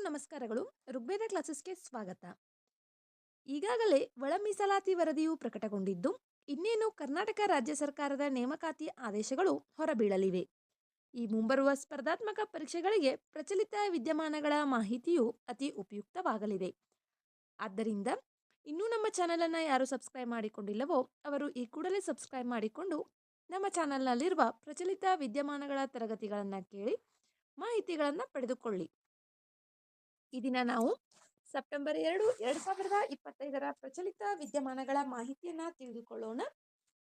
ನಮಸ್ಕಾರಗಳು. ಋಗ್ವೇದ ಕ್ಲಾಸಸ್‌ಗೆ ಸ್ವಾಗತ. ಈಗಾಗಲೇ ಒಳ ಮೀಸಲಾತಿ ವರದಿಯು ಪ್ರಕಟಗೊಂಡಿದ್ದು, ಇನ್ನೇನು ಕರ್ನಾಟಕ ರಾಜ್ಯ ಸರ್ಕಾರದ ನೇಮಕಾತಿ ಆದೇಶಗಳು ಹೊರಬೀಳಲಿವೆ. ಈ ಮುಂಬರುವ ಸ್ಪರ್ಧಾತ್ಮಕ ಪರೀಕ್ಷೆಗಳಿಗೆ ಪ್ರಚಲಿತ ವಿದ್ಯಮಾನಗಳ ಮಾಹಿತಿಯು ಅತಿ ಉಪಯುಕ್ತವಾಗಲಿದೆ. ಆದ್ದರಿಂದ ಇನ್ನೂ ನಮ್ಮ ಚಾನಲನ್ನು ಯಾರು ಸಬ್ಸ್ಕ್ರೈಬ್ ಮಾಡಿಕೊಂಡಿಲ್ಲವೋ ಅವರು ಈ ಕೂಡಲೇ ಸಬ್ಸ್ಕ್ರೈಬ್ ಮಾಡಿಕೊಂಡು ನಮ್ಮ ಚಾನಲ್ನಲ್ಲಿರುವ ಪ್ರಚಲಿತ ವಿದ್ಯಮಾನಗಳ ತರಗತಿಗಳನ್ನು ಕೇಳಿ ಮಾಹಿತಿಗಳನ್ನು ಪಡೆದುಕೊಳ್ಳಿ. ಈ ದಿನ ನಾವು ಸೆಪ್ಟೆಂಬರ್ 2, 2025 ಪ್ರಚಲಿತ ವಿದ್ಯಮಾನಗಳ ಮಾಹಿತಿಯನ್ನು ತಿಳಿದುಕೊಳ್ಳೋಣ.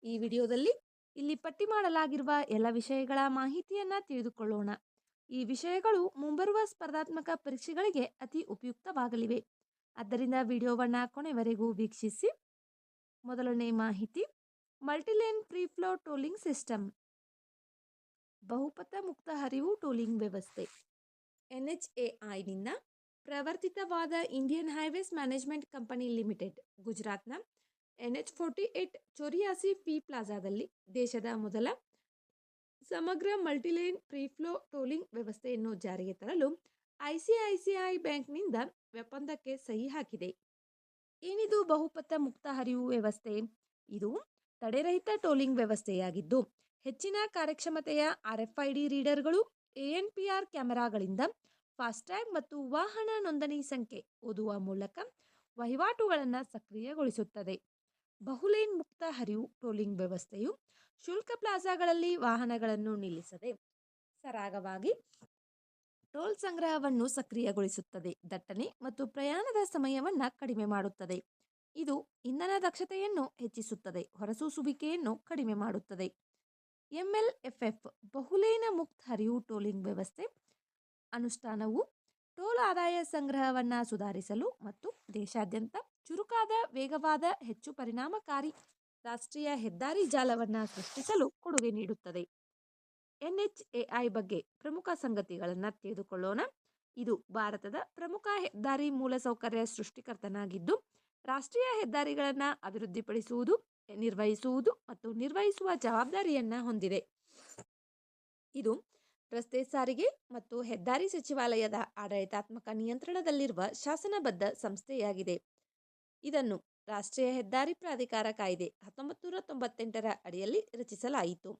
ಈ ವಿಡಿಯೋದಲ್ಲಿ ಇಲ್ಲಿ ಪಟ್ಟಿ ಮಾಡಲಾಗಿರುವ ಎಲ್ಲ ವಿಷಯಗಳ ಮಾಹಿತಿಯನ್ನು ತಿಳಿದುಕೊಳ್ಳೋಣ. ಈ ವಿಷಯಗಳು ಮುಂಬರುವ ಸ್ಪರ್ಧಾತ್ಮಕ ಪರೀಕ್ಷೆಗಳಿಗೆ ಅತಿ ಉಪಯುಕ್ತವಾಗಲಿವೆ. ಆದ್ದರಿಂದ ವಿಡಿಯೋವನ್ನು ಕೊನೆವರೆಗೂ ವೀಕ್ಷಿಸಿ. ಮೊದಲನೇ ಮಾಹಿತಿ, multilane free flow tolling system, ಬಹುಪಥ ಮುಕ್ತ ಹರಿವು ಟೋಲಿಂಗ್ ವ್ಯವಸ್ಥೆ. NHAIನಿಂದ ಪ್ರವರ್ತಿತವಾದ Indian highways management company limited ಗುಜರಾತ್ನ NH48 ಚೋರಿಯಾಸಿ ಫೀ ಪ್ಲಾಜಾದಲ್ಲಿ ದೇಶದ ಮೊದಲ ಸಮಗ್ರ ಮಲ್ಟಿಲೇನ್ ಫ್ರೀ ಫ್ಲೋ ಟೋಲಿಂಗ್ ವ್ಯವಸ್ಥೆಯನ್ನು ಜಾರಿಗೆ ತರಲು ICICI ಬ್ಯಾಂಕ್ನಿಂದ ಒಪ್ಪಂದಕ್ಕೆ ಸಹಿ ಹಾಕಿದೆ. ಏನಿದು ಬಹುಪಥ ಮುಕ್ತ ಹರಿವು ವ್ಯವಸ್ಥೆ? ಇದು ತಡೆರಹಿತ ಟೋಲಿಂಗ್ ವ್ಯವಸ್ಥೆಯಾಗಿದ್ದು, ಹೆಚ್ಚಿನ ಕಾರ್ಯಕ್ಷಮತೆಯ RFID ರೀಡರ್ಗಳು, ANPR ಕ್ಯಾಮೆರಾಗಳಿಂದ ಫಾಸ್ಟ್ಯಾಗ್ ಮತ್ತು ವಾಹನ ನೋಂದಣಿ ಸಂಖ್ಯೆ ಓದುವ ಮೂಲಕ ವಹಿವಾಟುಗಳನ್ನು ಸಕ್ರಿಯಗೊಳಿಸುತ್ತದೆ. ಬಹುಲೇನ್ ಮುಕ್ತ ಹರಿವು ಟೋಲಿಂಗ್ ವ್ಯವಸ್ಥೆಯು ಶುಲ್ಕ ಪ್ಲಾಜಾಗಳಲ್ಲಿ ವಾಹನಗಳನ್ನು ನಿಲ್ಲಿಸದೆ ಸರಾಗವಾಗಿ ಟೋಲ್ ಸಂಗ್ರಹವನ್ನು ಸಕ್ರಿಯಗೊಳಿಸುತ್ತದೆ, ದಟ್ಟಣೆ ಮತ್ತು ಪ್ರಯಾಣದ ಸಮಯವನ್ನು ಕಡಿಮೆ ಮಾಡುತ್ತದೆ. ಇದು ಇಂಧನ ದಕ್ಷತೆಯನ್ನು ಹೆಚ್ಚಿಸುತ್ತದೆ, ಹೊರಸೂಸುವಿಕೆಯನ್ನು ಕಡಿಮೆ ಮಾಡುತ್ತದೆ. MLFF ಬಹುಲೇನ ಮುಕ್ತ ಹರಿವು ಟೋಲಿಂಗ್ ವ್ಯವಸ್ಥೆ ಅನುಷ್ಠಾನವು ಟೋಲ್ ಆದಾಯ ಸಂಗ್ರಹವನ್ನು ಸುಧಾರಿಸಲು ಮತ್ತು ದೇಶಾದ್ಯಂತ ಚುರುಕಾದ, ವೇಗವಾದ, ಹೆಚ್ಚು ಪರಿಣಾಮಕಾರಿ ರಾಷ್ಟ್ರೀಯ ಹೆದ್ದಾರಿ ಜಾಲವನ್ನು ಸೃಷ್ಟಿಸಲು ಕೊಡುಗೆ ನೀಡುತ್ತದೆ. NHAI ಬಗ್ಗೆ ಪ್ರಮುಖ ಸಂಗತಿಗಳನ್ನು ತಿಳಿದುಕೊಳ್ಳೋಣ. ಇದು ಭಾರತದ ಪ್ರಮುಖ ಹೆದ್ದಾರಿ ಮೂಲಸೌಕರ್ಯ ಸೃಷ್ಟಿಕರ್ತನಾಗಿದ್ದು, ರಾಷ್ಟ್ರೀಯ ಹೆದ್ದಾರಿಗಳನ್ನು ಅಭಿವೃದ್ಧಿಪಡಿಸುವುದು, ನಿರ್ವಹಿಸುವುದು ಮತ್ತು ನಿರ್ವಹಿಸುವ ಜವಾಬ್ದಾರಿಯನ್ನು ಹೊಂದಿದೆ. ಇದು ರಸ್ತೆ ಸಾರಿಗೆ ಮತ್ತು ಹೆದ್ದಾರಿ ಸಚಿವಾಲಯದ ಆಡಳಿತಾತ್ಮಕ ನಿಯಂತ್ರಣದಲ್ಲಿರುವ ಶಾಸನಬದ್ಧ ಸಂಸ್ಥೆಯಾಗಿದೆ. ಇದನ್ನು ರಾಷ್ಟ್ರೀಯ ಹೆದ್ದಾರಿ ಪ್ರಾಧಿಕಾರ ಕಾಯ್ದೆ 1998 ಅಡಿಯಲ್ಲಿ ರಚಿಸಲಾಯಿತು.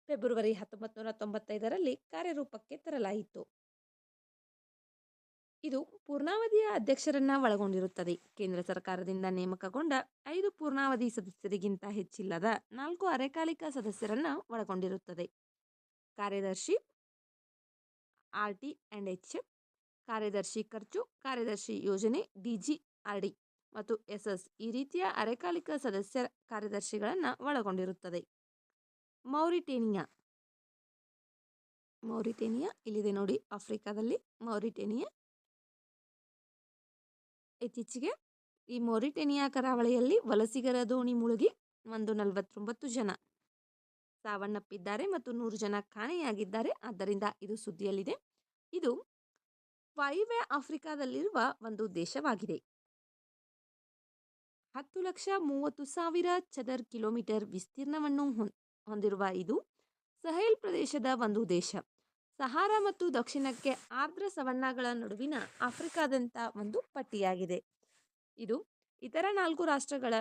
ಫೆಬ್ರವರಿ 1995ರಲ್ಲಿ ಕಾರ್ಯರೂಪಕ್ಕೆ ತರಲಾಯಿತು. ಇದು ಪೂರ್ಣಾವಧಿಯ ಅಧ್ಯಕ್ಷರನ್ನ ಒಳಗೊಂಡಿರುತ್ತದೆ. ಕೇಂದ್ರ ಸರ್ಕಾರದಿಂದ ನೇಮಕಗೊಂಡ 5 ಪೂರ್ಣಾವಧಿ ಸದಸ್ಯರಿಗಿಂತ ಹೆಚ್ಚಿಲ್ಲದ 4 ಅರೆಕಾಲಿಕ ಸದಸ್ಯರನ್ನ ಒಳಗೊಂಡಿರುತ್ತದೆ. ಕಾರ್ಯದರ್ಶಿ RT&H, ಕಾರ್ಯದರ್ಶಿ ಖರ್ಚು, ಕಾರ್ಯದರ್ಶಿ ಯೋಜನೆ DGRD ಮತ್ತು SS ಈ ರೀತಿಯ ಅರೆಕಾಲಿಕ ಸದಸ್ಯ ಕಾರ್ಯದರ್ಶಿಗಳನ್ನು ಒಳಗೊಂಡಿರುತ್ತದೆ. ಮೌರಿಟೇನಿಯಾ ಇಲ್ಲಿದೆ ನೋಡಿ, ಆಫ್ರಿಕಾದಲ್ಲಿ ಮೌರಿಟೇನಿಯಾ. ಇತ್ತೀಚೆಗೆ ಈ ಮೌರಿಟೇನಿಯಾ ಕರಾವಳಿಯಲ್ಲಿ ವಲಸಿಗರ ದೋಣಿ ಮುಳುಗಿ 49 ಜನ ಸಾವನ್ನಪ್ಪಿದ್ದಾರೆ ಮತ್ತು 100 ಜನ ಕಾಣೆಯಾಗಿದ್ದಾರೆ. ಆದ್ದರಿಂದ ಇದು ಸುದ್ದಿಯಲ್ಲಿದೆ. ಇದು ವಾಯುವ್ಯ ಆಫ್ರಿಕಾದಲ್ಲಿರುವ ಒಂದು ದೇಶವಾಗಿದೆ. 10,30,000 ಚದರ್ ಕಿಲೋಮೀಟರ್ ವಿಸ್ತೀರ್ಣವನ್ನು ಹೊಂದಿರುವ ಇದು ಸಹೆಲ್ ಪ್ರದೇಶದ ಒಂದು ದೇಶ. ಸಹಾರಾ ಮತ್ತು ದಕ್ಷಿಣಕ್ಕೆ ಆರ್ದ್ರ ಸವನ್ನಾಗಳ ನಡುವಿನ ಆಫ್ರಿಕಾದಂಥ ಒಂದು ಪಟ್ಟಿಯಾಗಿದೆ. ಇದು ಇತರ 4 ರಾಷ್ಟ್ರಗಳ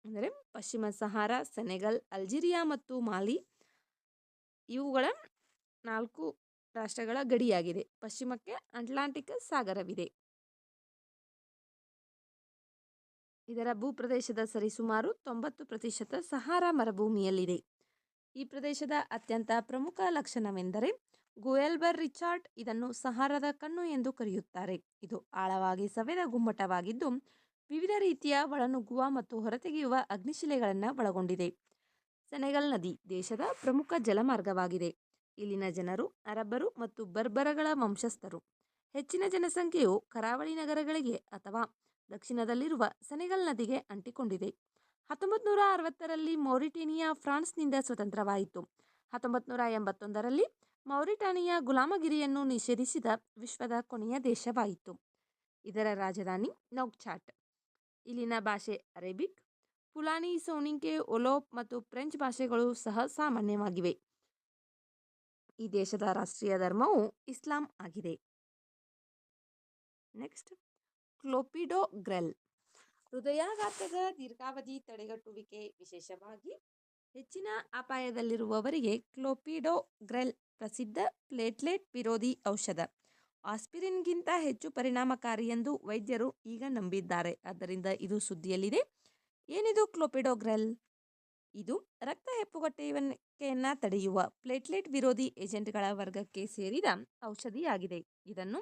ಅಂದರೆ ಪಶ್ಚಿಮ ಸಹಾರಾ, ಸೆನೆಗಲ್, ಅಲ್ಜೀರಿಯಾ ಮತ್ತು ಮಾಲಿ ಇವುಗಳ 4 ರಾಷ್ಟ್ರಗಳ ಗಡಿಯಾಗಿದೆ. ಪಶ್ಚಿಮಕ್ಕೆ ಅಟ್ಲಾಂಟಿಕ್ ಸಾಗರವಿದೆ. ಇದರ ಭೂಪ್ರದೇಶದ ಸರಿಸುಮಾರು 90% ಸಹಾರಾ ಮರುಭೂಮಿಯಲ್ಲಿದೆ. ಈ ಪ್ರದೇಶದ ಅತ್ಯಂತ ಪ್ರಮುಖ ಲಕ್ಷಣವೆಂದರೆ ಗುಯೆಲ್ಬರ್ ರಿಚಾರ್ಟ್. ಇದನ್ನು ಸಹಾರದ ಕಣ್ಣು ಎಂದು ಕರೆಯುತ್ತಾರೆ. ಇದು ಆಳವಾಗಿ ಸವೆದ ಗುಮ್ಮಟವಾಗಿದ್ದು, ವಿವಿಧ ರೀತಿಯ ಒಳನುಗ್ಗುವ ಮತ್ತು ಹೊರತೆಗೆಯುವ ಅಗ್ನಿಶಿಲೆಗಳನ್ನು ಒಳಗೊಂಡಿದೆ. ಸೆನೆಗಲ್ ನದಿ ದೇಶದ ಪ್ರಮುಖ ಜಲಮಾರ್ಗವಾಗಿದೆ. ಇಲ್ಲಿನ ಜನರು ಅರಬ್ಬರು ಮತ್ತು ಬರ್ಬರಗಳ ವಂಶಸ್ಥರು. ಹೆಚ್ಚಿನ ಜನಸಂಖ್ಯೆಯು ಕರಾವಳಿ ನಗರಗಳಿಗೆ ಅಥವಾ ದಕ್ಷಿಣದಲ್ಲಿರುವ ಸೆನೆಗಲ್ ನದಿಗೆ ಅಂಟಿಕೊಂಡಿದೆ. 1960ರಲ್ಲಿ ಮೌರಿಟೇನಿಯಾ ಫ್ರಾನ್ಸ್ನಿಂದ ಸ್ವತಂತ್ರವಾಯಿತು. 1981ರಲ್ಲಿ ಮೌರಿಟಾನಿಯಾ ಗುಲಾಮಗಿರಿಯನ್ನು ನಿಷೇಧಿಸಿದ ವಿಶ್ವದ ಕೊನೆಯ ದೇಶವಾಯಿತು. ಇದರ ರಾಜಧಾನಿ ನೌಕ್ಚಾಟ್. ಇಲ್ಲಿನ ಭಾಷೆ ಅರೇಬಿಕ್, ಫುಲಾನಿ, ಸೋನಿಕೆ, ಒಲೋಪ್ ಮತ್ತು ಫ್ರೆಂಚ್ ಭಾಷೆಗಳು ಸಹ ಸಾಮಾನ್ಯವಾಗಿವೆ. ಈ ದೇಶದ ರಾಷ್ಟ್ರೀಯ ಧರ್ಮವು ಇಸ್ಲಾಂ ಆಗಿದೆ. ನೆಕ್ಸ್ಟ್ ಕ್ಲೋಪಿಡೋಗ್ರೆಲ್. ಹೃದಯಾಘಾತದ ದೀರ್ಘಾವಧಿ ತಡೆಗಟ್ಟುವಿಕೆ, ವಿಶೇಷವಾಗಿ ಹೆಚ್ಚಿನ ಅಪಾಯದಲ್ಲಿರುವವರಿಗೆ ಕ್ಲೋಪಿಡೋಗ್ರೆಲ್ ಪ್ರಸಿದ್ಧ ಪ್ಲೇಟ್ಲೆಟ್ ವಿರೋಧಿ ಔಷಧ. ಆಸ್ಪಿರಿನ್ಗಿಂತ ಹೆಚ್ಚು ಪರಿಣಾಮಕಾರಿ ಎಂದು ವೈದ್ಯರು ಈಗ ನಂಬಿದ್ದಾರೆ. ಆದ್ದರಿಂದ ಇದು ಸುದ್ದಿಯಲ್ಲಿದೆ. ಏನಿದು ಕ್ಲೋಪಿಡೋಗ್ರೆಲ್? ಇದು ರಕ್ತ ಹೆಪ್ಪುಗಟ್ಟುವಿಕೆಯನ್ನು ತಡೆಯುವ ಪ್ಲೇಟ್ಲೆಟ್ ವಿರೋಧಿ ಏಜೆಂಟ್ಗಳ ವರ್ಗಕ್ಕೆ ಸೇರಿದ ಔಷಧಿಯಾಗಿದೆ. ಇದನ್ನು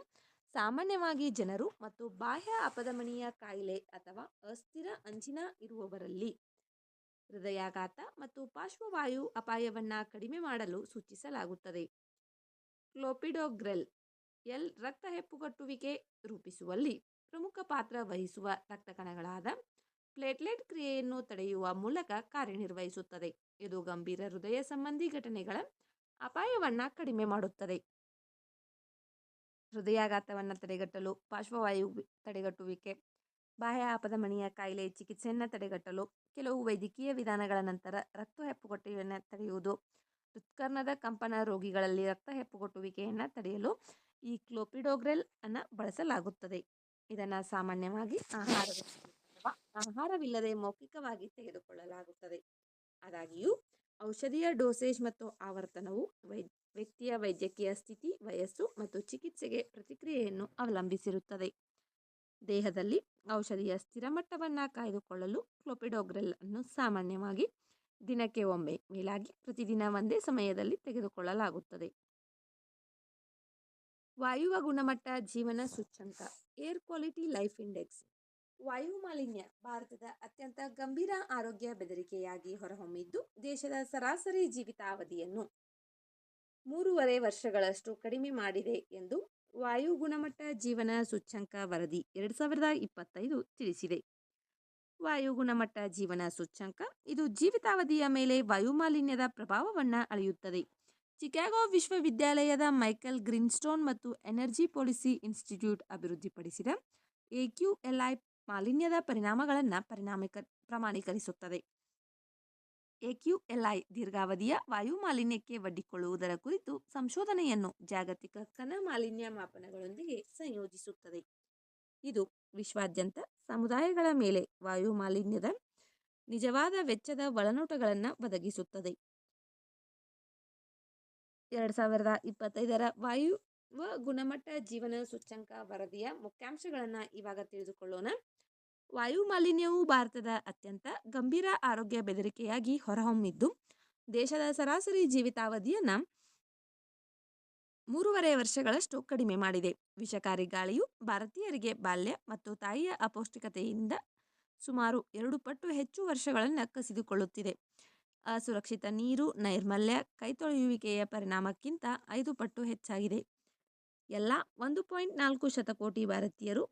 ಸಾಮಾನ್ಯವಾಗಿ ಜನರು ಮತ್ತು ಬಾಹ್ಯ ಅಪಧಮನಿಯ ಕಾಯಿಲೆ ಅಥವಾ ಅಸ್ಥಿರ ಅಂಚಿನ ಇರುವವರಲ್ಲಿ ಹೃದಯಾಘಾತ ಮತ್ತು ಪಾರ್ಶ್ವವಾಯು ಅಪಾಯವನ್ನು ಕಡಿಮೆ ಮಾಡಲು ಸೂಚಿಸಲಾಗುತ್ತದೆ. ಕ್ಲೋಪಿಡೋಗ್ರೆಲ್ ರಕ್ತ ಹೆಪ್ಪುಗಟ್ಟುವಿಕೆ ರೂಪಿಸುವಲ್ಲಿ ಪ್ರಮುಖ ಪಾತ್ರ ವಹಿಸುವ ರಕ್ತ ಕಣಗಳಾದ ಪ್ಲೇಟ್ಲೆಟ್ ಕ್ರಿಯೆಯನ್ನು ತಡೆಯುವ ಮೂಲಕ ಕಾರ್ಯನಿರ್ವಹಿಸುತ್ತದೆ. ಇದು ಗಂಭೀರ ಹೃದಯ ಸಂಬಂಧಿ ಘಟನೆಗಳ ಅಪಾಯವನ್ನು ಕಡಿಮೆ ಮಾಡುತ್ತದೆ. ಹೃದಯಾಘಾತವನ್ನು ತಡೆಗಟ್ಟಲು, ಪಾರ್ಶ್ವವಾಯು ತಡೆಗಟ್ಟುವಿಕೆ, ಬಾಹ್ಯ ಅಪಧಮನಿಯ ಕಾಯಿಲೆ ಚಿಕಿತ್ಸೆಯನ್ನು ತಡೆಗಟ್ಟಲು ಕೆಲವು ವೈದ್ಯಕೀಯ ವಿಧಾನಗಳ ನಂತರ ರಕ್ತ ಹೆಪ್ಪುಗಟ್ಟುವಿಕೆಯನ್ನು ತಡೆಯುವುದು. ಹೃತ್ಕರ್ಣದ ಕಂಪನ ರೋಗಿಗಳಲ್ಲಿ ರಕ್ತ ಹೆಪ್ಪುಗಟ್ಟುವಿಕೆಯನ್ನು ತಡೆಯಲು ಈ ಕ್ಲೋಪಿಡೋಗ್ರೆಲ್ ಅನ್ನು ಬಳಸಲಾಗುತ್ತದೆ. ಇದನ್ನು ಸಾಮಾನ್ಯವಾಗಿ ಆಹಾರವಿಲ್ಲದೆ ಮೌಖಿಕವಾಗಿ ತೆಗೆದುಕೊಳ್ಳಲಾಗುತ್ತದೆ. ಆದಾಗ್ಯೂ ಔಷಧಿಯ ಡೋಸೇಜ್ ಮತ್ತು ಆವರ್ತನವು ವ್ಯಕ್ತಿಯ ವೈದ್ಯಕೀಯ ಸ್ಥಿತಿ, ವಯಸ್ಸು ಮತ್ತು ಚಿಕಿತ್ಸೆಗೆ ಪ್ರತಿಕ್ರಿಯೆಯನ್ನು ಅವಲಂಬಿಸಿರುತ್ತದೆ. ದೇಹದಲ್ಲಿ ಔಷಧಿಯ ಸ್ಥಿರ ಮಟ್ಟವನ್ನು ಕಾಯ್ದುಕೊಳ್ಳಲು ಕ್ಲೋಪಿಡೋಗ್ರೆಲ್ ಅನ್ನು ಸಾಮಾನ್ಯವಾಗಿ ದಿನಕ್ಕೆ ಒಮ್ಮೆ, ಮೇಲಾಗಿ ಪ್ರತಿದಿನ ಒಂದೇ ಸಮಯದಲ್ಲಿ ತೆಗೆದುಕೊಳ್ಳಲಾಗುತ್ತದೆ. ವಾಯುವ ಗುಣಮಟ್ಟ ಜೀವನ ಸೂಚ್ಯಂಕ, ಏರ್ ಕ್ವಾಲಿಟಿ ಲೈಫ್ ಇಂಡೆಕ್ಸ್. ವಾಯು ಮಾಲಿನ್ಯ ಭಾರತದ ಅತ್ಯಂತ ಗಂಭೀರ ಆರೋಗ್ಯ ಬೆದರಿಕೆಯಾಗಿ ಹೊರಹೊಮ್ಮಿದ್ದು, ದೇಶದ ಸರಾಸರಿ ಜೀವಿತಾವಧಿಯನ್ನು 3.5 ವರ್ಷಗಳಷ್ಟು ಕಡಿಮೆ ಮಾಡಿದೆ ಎಂದು ವಾಯು ಗುಣಮಟ್ಟ ಜೀವನ ಸೂಚ್ಯಂಕ ವರದಿ 2025 ತಿಳಿಸಿದೆ. ವಾಯು ಗುಣಮಟ್ಟ ಜೀವನ ಸೂಚ್ಯಂಕ ಇದು ಜೀವಿತಾವಧಿಯ ಮೇಲೆ ವಾಯುಮಾಲಿನ್ಯದ ಪ್ರಭಾವವನ್ನು ಅಳೆಯುತ್ತದೆ. ಚಿಕಾಗೋ ವಿಶ್ವವಿದ್ಯಾಲಯದ ಮೈಕೆಲ್ ಗ್ರೀನ್ಸ್ಟೋನ್ ಮತ್ತು ಎನರ್ಜಿ ಪಾಲಿಸಿ ಇನ್ಸ್ಟಿಟ್ಯೂಟ್ ಅಭಿವೃದ್ಧಿಪಡಿಸಿದ AQLI ಮಾಲಿನ್ಯದ ಪರಿಣಾಮಗಳನ್ನು ಪ್ರಮಾಣೀಕರಿಸುತ್ತದೆ. AQLI ದೀರ್ಘಾವಧಿಯ ವಾಯು ಮಾಲಿನ್ಯಕ್ಕೆ ಒಡ್ಡಿಕೊಳ್ಳುವುದರ ಕುರಿತು ಸಂಶೋಧನೆಯನ್ನು ಜಾಗತಿಕ ಕಣ ಮಾಲಿನ್ಯ ಮಾಪನಗಳೊಂದಿಗೆ ಸಂಯೋಜಿಸುತ್ತದೆ. ಇದು ವಿಶ್ವಾದ್ಯಂತ ಸಮುದಾಯಗಳ ಮೇಲೆ ವಾಯು ಮಾಲಿನ್ಯದ ನಿಜವಾದ ವೆಚ್ಚದ ಒಳನೋಟಗಳನ್ನು ಒದಗಿಸುತ್ತದೆ. 2025 ವಾಯುವ ಗುಣಮಟ್ಟ ಜೀವನ ಸೂಚ್ಯಂಕ ವರದಿಯ ಮುಖ್ಯಾಂಶಗಳನ್ನು ಇವಾಗ ತಿಳಿದುಕೊಳ್ಳೋಣ. ವಾಯು ಮಾಲಿನ್ಯವು ಭಾರತದ ಅತ್ಯಂತ ಗಂಭೀರ ಆರೋಗ್ಯ ಬೆದರಿಕೆಯಾಗಿ ಹೊರಹೊಮ್ಮಿದ್ದು, ದೇಶದ ಸರಾಸರಿ ಜೀವಿತಾವಧಿಯನ್ನು 3.5 ವರ್ಷಗಳಷ್ಟು ಕಡಿಮೆ ಮಾಡಿದೆ. ವಿಷಕಾರಿ ಗಾಳಿಯು ಭಾರತೀಯರಿಗೆ ಬಾಲ್ಯ ಮತ್ತು ತಾಯಿಯ ಅಪೌಷ್ಟಿಕತೆಯಿಂದ ಸುಮಾರು 2 ಪಟ್ಟು ಹೆಚ್ಚು ವರ್ಷಗಳನ್ನು ಕಸಿದುಕೊಳ್ಳುತ್ತಿದೆ. ಅಸುರಕ್ಷಿತ ನೀರು, ನೈರ್ಮಲ್ಯ, ಕೈತೊಳೆಯುವಿಕೆಯ ಪರಿಣಾಮಕ್ಕಿಂತ 5 ಪಟ್ಟು ಹೆಚ್ಚಾಗಿದೆ. ಎಲ್ಲ 1.4 ಶತಕೋಟಿ ಭಾರತೀಯರು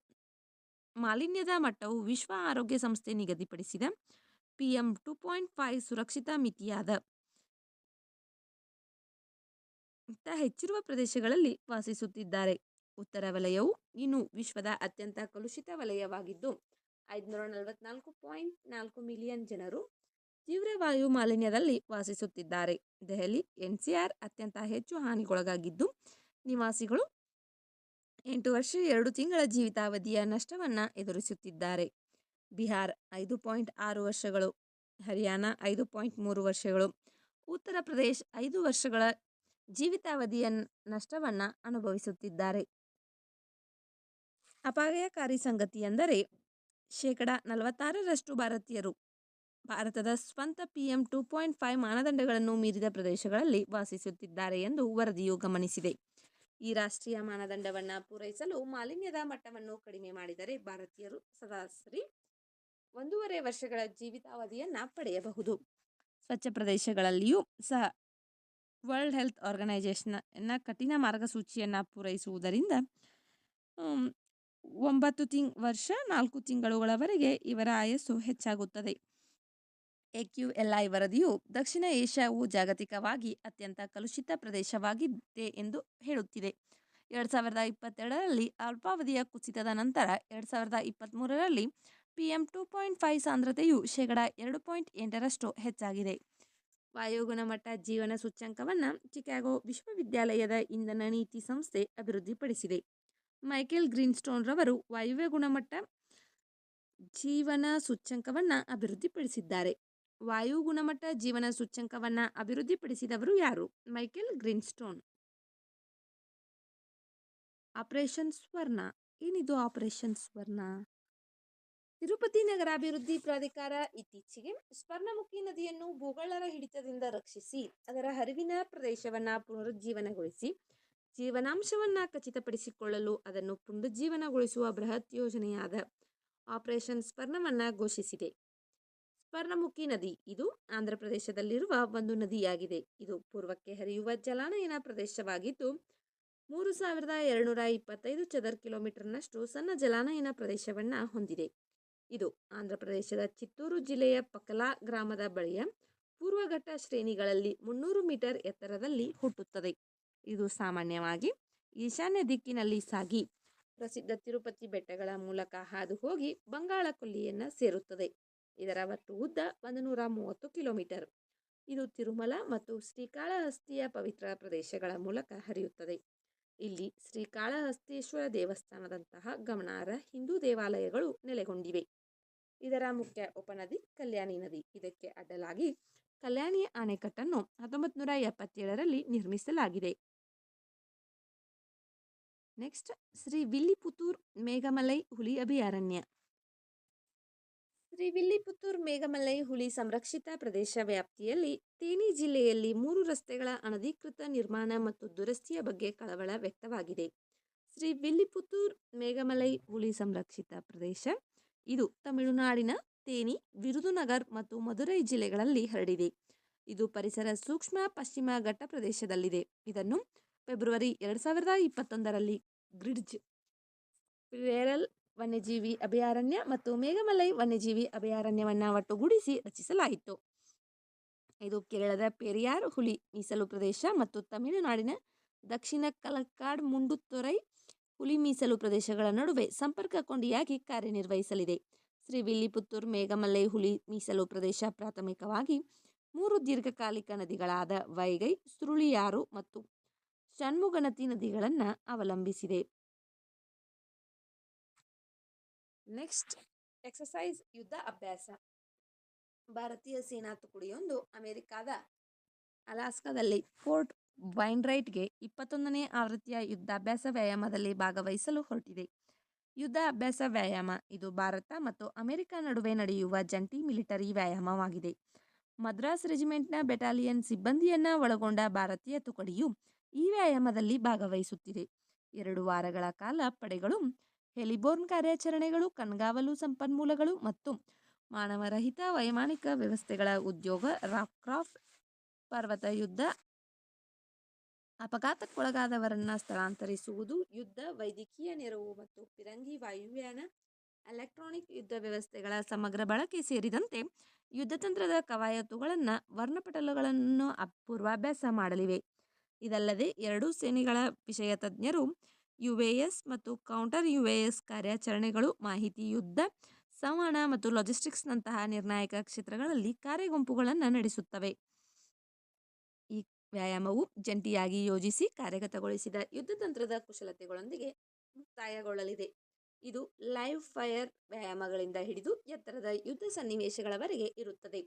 ಮಾಲಿನ್ಯದ ಮಟ್ಟವು ವಿಶ್ವ ಆರೋಗ್ಯ ಸಂಸ್ಥೆ ನಿಗದಿಪಡಿಸಿದ PM2.5 ಸುರಕ್ಷಿತ ಮಿತಿಯಾದ ಹೆಚ್ಚಿರುವ ಪ್ರದೇಶಗಳಲ್ಲಿ ವಾಸಿಸುತ್ತಿದ್ದಾರೆ. ಉತ್ತರ ವಲಯವು ಇನ್ನು ವಿಶ್ವದ ಅತ್ಯಂತ ಕಲುಷಿತ ವಲಯವಾಗಿದ್ದು, 544.4 ಮಿಲಿಯನ್ ಜನರು ತೀವ್ರ ವಾಯು ಮಾಲಿನ್ಯದಲ್ಲಿ ವಾಸಿಸುತ್ತಿದ್ದಾರೆ. ದೆಹಲಿ NCR ಅತ್ಯಂತ ಹೆಚ್ಚು ಹಾನಿಗೊಳಗಾಗಿದ್ದು, ನಿವಾಸಿಗಳು 8 ವರ್ಷ 2 ತಿಂಗಳ ಜೀವಿತಾವಧಿಯ ನಷ್ಟವನ್ನು ಎದುರಿಸುತ್ತಿದ್ದಾರೆ. ಬಿಹಾರ್ 5.6 ವರ್ಷಗಳು, ಹರಿಯಾಣ 5.3 ವರ್ಷಗಳು, ಉತ್ತರ ಪ್ರದೇಶ್ 5 ವರ್ಷಗಳ ಜೀವಿತಾವಧಿಯ ನಷ್ಟವನ್ನು ಅನುಭವಿಸುತ್ತಿದ್ದಾರೆ. ಅಪಾಯಕಾರಿ ಸಂಗತಿಯೆಂದರೆ 46% ಭಾರತೀಯರು ಭಾರತದ ಸ್ವಂತ PM2.5 ಮಾನದಂಡಗಳನ್ನು ಮೀರಿದ ಪ್ರದೇಶಗಳಲ್ಲಿ ವಾಸಿಸುತ್ತಿದ್ದಾರೆ ಎಂದು ವರದಿಯು ಗಮನಿಸಿದೆ. ಈ ರಾಷ್ಟ್ರೀಯ ಮಾನದಂಡವನ್ನು ಪೂರೈಸಲು ಮಾಲಿನ್ಯದ ಮಟ್ಟವನ್ನು ಕಡಿಮೆ ಮಾಡಿದರೆ ಭಾರತೀಯರು ಸರಾಸರಿ 1.5 ವರ್ಷಗಳ ಜೀವಿತಾವಧಿಯನ್ನು ಪಡೆಯಬಹುದು. ಸ್ವಚ್ಛ ಪ್ರದೇಶಗಳಲ್ಲಿಯೂ ಸಹ ವರ್ಲ್ಡ್ ಹೆಲ್ತ್ ಆರ್ಗನೈಜೇಷನ್ನ ಕಠಿಣ ಮಾರ್ಗಸೂಚಿಯನ್ನು ಪೂರೈಸುವುದರಿಂದ 9 ವರ್ಷ 4 ತಿಂಗಳುಗಳವರೆಗೆ ಇವರ ಆಯಸ್ಸು ಹೆಚ್ಚಾಗುತ್ತದೆ. AQLI ವರದಿಯು ದಕ್ಷಿಣ ಏಷ್ಯಾವು ಜಾಗತಿಕವಾಗಿ ಅತ್ಯಂತ ಕಲುಷಿತ ಪ್ರದೇಶವಾಗಿದೆ ಎಂದು ಹೇಳುತ್ತಿದೆ. 2022ರಲ್ಲಿ ಅಲ್ಪಾವಧಿಯ ಕುಸಿತದ ನಂತರ 2023ರಲ್ಲಿ PM2.5 ಸಾಂದ್ರತೆಯು 2.8% ಹೆಚ್ಚಾಗಿದೆ. ವಾಯು ಗುಣಮಟ್ಟ ಜೀವನ ಸೂಚ್ಯಂಕವನ್ನು ಚಿಕಾಗೋ ವಿಶ್ವವಿದ್ಯಾಲಯದ ಇಂಧನ ನೀತಿ ಸಂಸ್ಥೆ ಅಭಿವೃದ್ಧಿಪಡಿಸಿದೆ. ಮೈಕೆಲ್ ಗ್ರೀನ್ಸ್ಟೋನ್ ರವರು ವಾಯುವ್ಯ ಗುಣಮಟ್ಟ ಜೀವನ ಸೂಚ್ಯಂಕವನ್ನು ಅಭಿವೃದ್ಧಿಪಡಿಸಿದ್ದಾರೆ. ವಾಯು ಗುಣಮಟ್ಟ ಜೀವನ ಸೂಚ್ಯಂಕವನ್ನು ಅಭಿವೃದ್ಧಿಪಡಿಸಿದವರು ಯಾರು? ಮೈಕೆಲ್ ಗ್ರೀನ್ಸ್ಟೋನ್. ಆಪರೇಷನ್ ಸ್ವರ್ಣ. ಏನಿದು ಆಪರೇಷನ್ ಸ್ವರ್ಣ? ತಿರುಪತಿ ನಗರಾಭಿವೃದ್ಧಿ ಪ್ರಾಧಿಕಾರ ಇತ್ತೀಚೆಗೆ ಸ್ವರ್ಣಮುಖಿ ನದಿಯನ್ನು ಭೂಗಳ್ಳರ ಹಿಡಿತದಿಂದ ರಕ್ಷಿಸಿ ಅದರ ಹರಿವಿನ ಪ್ರದೇಶವನ್ನು ಪುನರುಜ್ಜೀವನಗೊಳಿಸಿ ಜೀವನಾಂಶವನ್ನು ಖಚಿತಪಡಿಸಿಕೊಳ್ಳಲು ಅದನ್ನು ಪುನರುಜ್ಜೀವನಗೊಳಿಸುವ ಬೃಹತ್ ಯೋಜನೆಯಾದ ಆಪರೇಷನ್ ಸ್ವರ್ಣವನ್ನು ಘೋಷಿಸಿದೆ. ಸ್ವರ್ಣಮುಖಿ ನದಿ ಇದು ಆಂಧ್ರ ಪ್ರದೇಶದಲ್ಲಿರುವ ಒಂದು ನದಿಯಾಗಿದೆ. ಇದು ಪೂರ್ವಕ್ಕೆ ಹರಿಯುವ ಜಲಾನಯನ ಪ್ರದೇಶವಾಗಿದ್ದು 3225 ಚದರ ಕಿಲೋಮೀಟರ್ನಷ್ಟು ಸಣ್ಣ ಜಲಾನಯನ ಪ್ರದೇಶವನ್ನು ಹೊಂದಿದೆ. ಇದು ಆಂಧ್ರ ಪ್ರದೇಶದ ಚಿತ್ತೂರು ಜಿಲ್ಲೆಯ ಪಕಲಾ ಗ್ರಾಮದ ಬಳಿಯ ಪೂರ್ವಘಟ್ಟ ಶ್ರೇಣಿಗಳಲ್ಲಿ 300 ಮೀಟರ್ ಎತ್ತರದಲ್ಲಿ ಹುಟ್ಟುತ್ತದೆ. ಇದು ಸಾಮಾನ್ಯವಾಗಿ ಈಶಾನ್ಯ ದಿಕ್ಕಿನಲ್ಲಿ ಸಾಗಿ ಪ್ರಸಿದ್ಧ ತಿರುಪತಿ ಬೆಟ್ಟಗಳ ಮೂಲಕ ಹಾದು ಹೋಗಿ ಬಂಗಾಳ ಕೊಲ್ಲಿಯನ್ನು ಸೇರುತ್ತದೆ. ಇದರ ಒಟ್ಟು ಉದ್ದ 130 ಕಿಲೋಮೀಟರ್. ಇದು ತಿರುಮಲ ಮತ್ತು ಶ್ರೀಕಾಳಹಸ್ತಿಯ ಪವಿತ್ರ ಪ್ರದೇಶಗಳ ಮೂಲಕ ಹರಿಯುತ್ತದೆ. ಇಲ್ಲಿ ಶ್ರೀಕಾಳಹಸ್ತೇಶ್ವರ ದೇವಸ್ಥಾನದಂತಹ ಗಮನಾರ್ಹ ಹಿಂದೂ ದೇವಾಲಯಗಳು ನೆಲೆಗೊಂಡಿವೆ. ಇದರ ಮುಖ್ಯ ಉಪನದಿ ಕಲ್ಯಾಣಿ ನದಿ. ಇದಕ್ಕೆ ಅಡ್ಡಲಾಗಿ ಕಲ್ಯಾಣಿ ಅಣೆಕಟ್ಟನ್ನು 1977ರಲ್ಲಿ ನಿರ್ಮಿಸಲಾಗಿದೆ. ನೆಕ್ಸ್ಟ್, ಶ್ರೀ ವಿಲ್ಲಿಪುತ್ತೂರ್ ಮೇಘಮಲೈ ಹುಲಿ ಅಭಯಾರಣ್ಯ. ಶ್ರೀ ವಿಲ್ಲಿಪುತ್ತೂರ್ ಮೇಘಮಲೈ ಹುಲಿ ಸಂರಕ್ಷಿತ ಪ್ರದೇಶ ವ್ಯಾಪ್ತಿಯಲ್ಲಿ ತೇನಿ ಜಿಲ್ಲೆಯಲ್ಲಿ 3 ರಸ್ತೆಗಳ ಅನಧಿಕೃತ ನಿರ್ಮಾಣ ಮತ್ತು ದುರಸ್ತಿಯ ಬಗ್ಗೆ ಕಳವಳ ವ್ಯಕ್ತವಾಗಿದೆ. ಶ್ರೀ ವಿಲ್ಲಿಪುತ್ತೂರ್ ಮೇಘಮಲೈ ಹುಲಿ ಸಂರಕ್ಷಿತ ಪ್ರದೇಶ ಇದು ತಮಿಳುನಾಡಿನ ತೇನಿ, ವಿರುದುನಗರ್ ಮತ್ತು ಮದುರೈ ಜಿಲ್ಲೆಗಳಲ್ಲಿ ಹರಡಿದೆ. ಇದು ಪರಿಸರ ಸೂಕ್ಷ್ಮ ಪಶ್ಚಿಮ ಘಟ್ಟ ಪ್ರದೇಶದಲ್ಲಿದೆ. ಇದನ್ನು ಫೆಬ್ರವರಿ 2021ರಲ್ಲಿ ಗ್ರಿಡ್ಜ್ ಪೇರಲ್ ವನ್ಯಜೀವಿ ಅಭಯಾರಣ್ಯ ಮತ್ತು ಮೇಘಮಲೈ ವನ್ಯಜೀವಿ ಅಭಯಾರಣ್ಯವನ್ನು ಒಟ್ಟುಗೂಡಿಸಿ ರಚಿಸಲಾಯಿತು. ಇದು ಕೇರಳದ ಪೆರಿಯಾರ್ ಹುಲಿ ಮೀಸಲು ಪ್ರದೇಶ ಮತ್ತು ತಮಿಳುನಾಡಿನ ದಕ್ಷಿಣ ಕಲಕ್ಕಾಡ್ ಮುಂಡುತ್ತೊರೈ ಹುಲಿ ಮೀಸಲು ಪ್ರದೇಶಗಳ ನಡುವೆ ಸಂಪರ್ಕ ಕೊಂಡಿಯಾಗಿ ಕಾರ್ಯನಿರ್ವಹಿಸಲಿದೆ. ಶ್ರೀ ವಿಲ್ಲಿಪುತ್ತೂರ್ ಮೇಘಮಲೈ ಹುಲಿ ಮೀಸಲು ಪ್ರದೇಶ ಪ್ರಾಥಮಿಕವಾಗಿ 3 ದೀರ್ಘಕಾಲಿಕ ನದಿಗಳಾದ ವೈಗೈ, ಸುರುಳಿಯಾರು ಮತ್ತು ಷಣ್ಮುಗನತಿ ನದಿಗಳನ್ನು ಅವಲಂಬಿಸಿದೆ. ನೆಕ್ಸ್ಟ್, ಎಕ್ಸಸೈಸ್ ಯುದ್ಧ ಅಭ್ಯಾಸ. ಭಾರತೀಯ ಸೇನಾ ತುಕಡಿಯೊಂದು ಅಮೆರಿಕಾದ ಅಲಾಸ್ಕಾದಲ್ಲಿ ಫೋರ್ಟ್ ವೈನ್ರೈಟ್ಗೆ 21ನೇ ಆವೃತ್ತಿಯ ಯುದ್ಧಾಭ್ಯಾಸ ವ್ಯಾಯಾಮದಲ್ಲಿ ಭಾಗವಹಿಸಲು ಹೊರಟಿದೆ. ಯುದ್ಧ ಅಭ್ಯಾಸ ವ್ಯಾಯಾಮ ಇದು ಭಾರತ ಮತ್ತು ಅಮೆರಿಕ ನಡುವೆ ನಡೆಯುವ ಜಂಟಿ ಮಿಲಿಟರಿ ವ್ಯಾಯಾಮವಾಗಿದೆ. ಮದ್ರಾಸ್ ರೆಜಿಮೆಂಟ್ನ ಬೆಟಾಲಿಯನ್ ಸಿಬ್ಬಂದಿಯನ್ನು ಒಳಗೊಂಡ ಭಾರತೀಯ ತುಕಡಿಯು ಈ ವ್ಯಾಯಾಮದಲ್ಲಿ ಭಾಗವಹಿಸುತ್ತಿದೆ. 2 ವಾರಗಳ ಕಾಲ ಪಡೆಗಳು ಹೆಲಿಬೋರ್ನ್ ಕಾರ್ಯಾಚರಣೆಗಳು, ಕಣ್ಗಾವಲು ಸಂಪನ್ಮೂಲಗಳು ಮತ್ತು ಮಾನವರಹಿತ ವೈಮಾನಿಕ ವ್ಯವಸ್ಥೆಗಳ ಉದ್ಯೋಗ, ರಾಕ್ಕ್ರಾಫ್ಟ್, ಪರ್ವತ ಯುದ್ಧ, ಅಪಘಾತಕ್ಕೊಳಗಾದವರನ್ನು ಸ್ಥಳಾಂತರಿಸುವುದು, ಯುದ್ಧ ವೈದ್ಯಕೀಯ ನೆರವು ಮತ್ತು ಪಿರಂಗಿ ವಾಯುಯಾನ, ಎಲೆಕ್ಟ್ರಾನಿಕ್ ಯುದ್ಧ ವ್ಯವಸ್ಥೆಗಳ ಸಮಗ್ರ ಬಳಕೆ ಸೇರಿದಂತೆ ಯುದ್ಧತಂತ್ರದ ಕವಾಯತುಗಳನ್ನು ವರ್ಣಪಟಲಗಳನ್ನು ಪೂರ್ವಾಭ್ಯಾಸ ಮಾಡಲಿವೆ. ಇದಲ್ಲದೆ 2 ಸೇನೆಗಳ ವಿಷಯ ತಜ್ಞರು UAS ಮತ್ತು ಕೌಂಟರ್ UAS ಕಾರ್ಯಾಚರಣೆಗಳು, ಮಾಹಿತಿ ಯುದ್ಧ, ಸಂವಹನ ಮತ್ತು ಲಾಜಿಸ್ಟಿಕ್ಸ್ನಂತಹ ನಿರ್ಣಾಯಕ ಕ್ಷೇತ್ರಗಳಲ್ಲಿ ಕಾರ್ಯಗುಂಪುಗಳನ್ನು ನಡೆಸುತ್ತವೆ. ಈ ವ್ಯಾಯಾಮವು ಜಂಟಿಯಾಗಿ ಯೋಜಿಸಿ ಕಾರ್ಯಗತಗೊಳಿಸಿದ ಯುದ್ಧತಂತ್ರದ ಕುಶಲತೆಗಳೊಂದಿಗೆ ಮುಕ್ತಾಯಗೊಳ್ಳಲಿದೆ. ಇದು ಲೈವ್ ಫೈರ್ ವ್ಯಾಯಾಮಗಳಿಂದ ಹಿಡಿದು ಎತ್ತರದ ಯುದ್ಧ ಸನ್ನಿವೇಶಗಳವರೆಗೆ ಇರುತ್ತದೆ.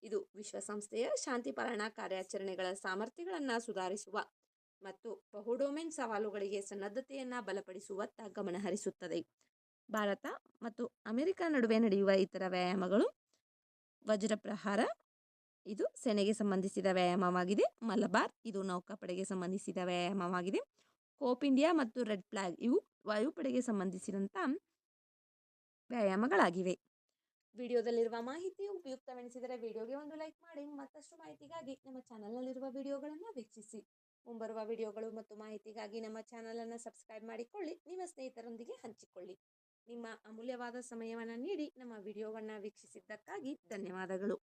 ಇದು ವಿಶ್ವಸಂಸ್ಥೆಯ ಶಾಂತಿ ಪಾಲನಾ ಕಾರ್ಯಾಚರಣೆಗಳ ಸಾಮರ್ಥ್ಯಗಳನ್ನು ಸುಧಾರಿಸುವ ಮತ್ತು ಬಹುಡೊಮೇನ್ ಸವಾಲುಗಳಿಗೆ ಸನ್ನದ್ಧತೆಯನ್ನು ಬಲಪಡಿಸುವತ್ತ ಗಮನಹರಿಸುತ್ತದೆ. ಭಾರತ ಮತ್ತು ಅಮೆರಿಕ ನಡುವೆ ನಡೆಯುವ ಇತರ ವ್ಯಾಯಾಮಗಳು ವಜ್ರಪ್ರಹಾರ ಇದು ಸೇನೆಗೆ ಸಂಬಂಧಿಸಿದ ವ್ಯಾಯಾಮವಾಗಿದೆ. ಮಲಬಾರ್ ಇದು ನೌಕಾಪಡೆಗೆ ಸಂಬಂಧಿಸಿದ ವ್ಯಾಯಾಮವಾಗಿದೆ. ಕೋಪ್ ಇಂಡಿಯಾ ಮತ್ತು ರೆಡ್ ಫ್ಲಾಗ್ ಇವು ವಾಯುಪಡೆಗೆ ಸಂಬಂಧಿಸಿದಂಥ ವ್ಯಾಯಾಮಗಳಾಗಿವೆ. ವಿಡಿಯೋದಲ್ಲಿರುವ ಮಾಹಿತಿ ಉಪಯುಕ್ತವೆನಿಸಿದರೆ ವಿಡಿಯೋಗೆ ಒಂದು ಲೈಕ್ ಮಾಡಿ. ಮತ್ತಷ್ಟು ಮಾಹಿತಿಗಾಗಿ ನಮ್ಮ ಚಾನಲ್ನಲ್ಲಿರುವ ವಿಡಿಯೋಗಳನ್ನು ವೀಕ್ಷಿಸಿ. ಮುಂಬರುವ ವಿಡಿಯೋಗಳು ಮತ್ತು ಮಾಹಿತಿಗಾಗಿ ನಮ್ಮ ಚಾನಲನ್ನು ಸಬ್ಸ್ಕ್ರೈಬ್ ಮಾಡಿಕೊಳ್ಳಿ. ನಿಮ್ಮ ಸ್ನೇಹಿತರೊಂದಿಗೆ ಹಂಚಿಕೊಳ್ಳಿ. ನಿಮ್ಮ ಅಮೂಲ್ಯವಾದ ಸಮಯವನ್ನು ನೀಡಿ ನಮ್ಮ ವಿಡಿಯೋವನ್ನು ವೀಕ್ಷಿಸಿದ್ದಕ್ಕಾಗಿ ಧನ್ಯವಾದಗಳು.